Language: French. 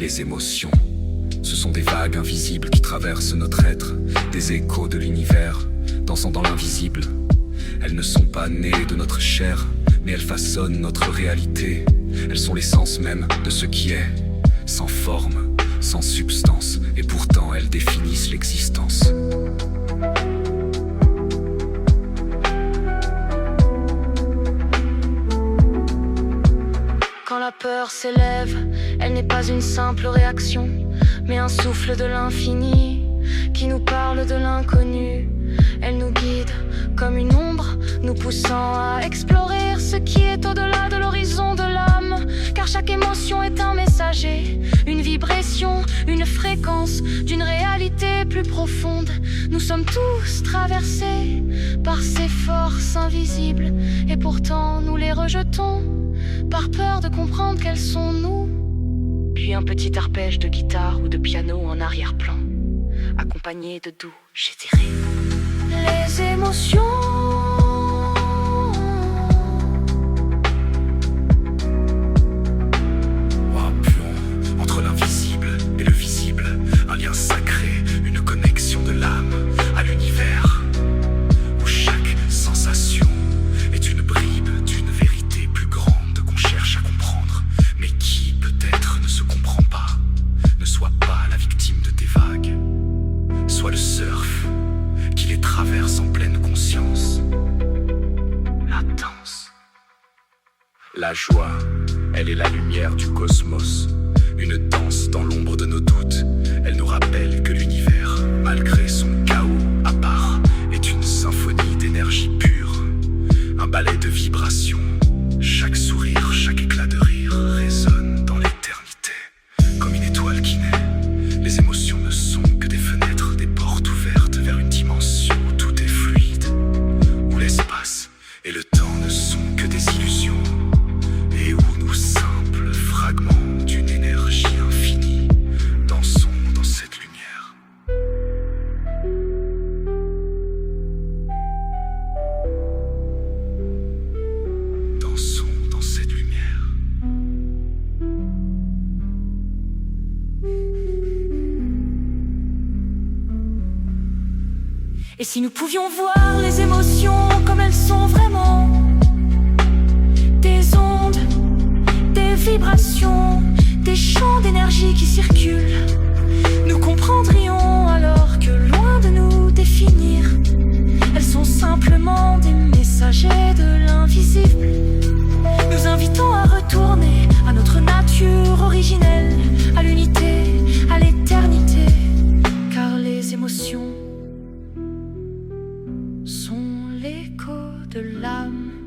Les émotions, ce sont des vagues invisibles qui traversent notre être, des échos de l'univers, dansant dans l'invisible. Elles ne sont pas nées de notre chair, mais elles façonnent notre réalité. Elles sont l'essence même de ce qui est, sans forme, sans substance, et pourtant elles définissent l'existence. Quand la peur s'élève, elle n'est pas une simple réaction, mais un souffle de l'infini qui nous parle de l'inconnu. Elle nous guide comme une ombre, nous poussant à explorer ce qui est au-delà de l'horizon de l'âme. Car chaque émotion est un messager, une vibration, une fréquence d'une réalité plus profonde. Nous sommes tous traversés par ces forces invisibles, et pourtant nous les rejetons par peur de comprendre qu'elles sont nous. Puis un petit arpège de guitare ou de piano en arrière-plan, accompagné de doux, je dirais. Les émotions entre l'invisible et le visible, un lien sacré, une connexion de l'âme à l'univers, où chaque sensation est une bribe d'une vérité plus grande qu'on cherche à comprendre, mais qui peut-être ne se comprend pas. Ne sois pas la victime de tes vagues, sois le surf qui les traverse en pleine conscience. La danse, la joie, elle est la lumière du cosmos. Une danse dans l'ombre de nos doutes. Elle nous rappelle que l'univers, malgré son chaos à part, est une symphonie d'énergie pure, un ballet de vibrations. Chaque sourire, chaque éclat de rire résonne dans l'éternité. Comme une étoile qui naît, les émotions ne sont que des fenêtres, des portes ouvertes vers une dimension où tout est fluide, où l'espace et le temps ne sont que des illusions, et où nous simples fragments d'une énergie infinie dansons dans cette lumière. Dansons dans cette lumière. Et si nous pouvions voir les émotions comme elles sont vraiment, des ondes, des vibrations, des champs d'énergie qui circulent, nous comprendrions alors que loin de nous définir, elles sont simplement des messagers de l'invisible, nous invitant à retourner à notre nature originelle, à l'unité, à l'éternité, car les émotions sont l'écho de l'âme.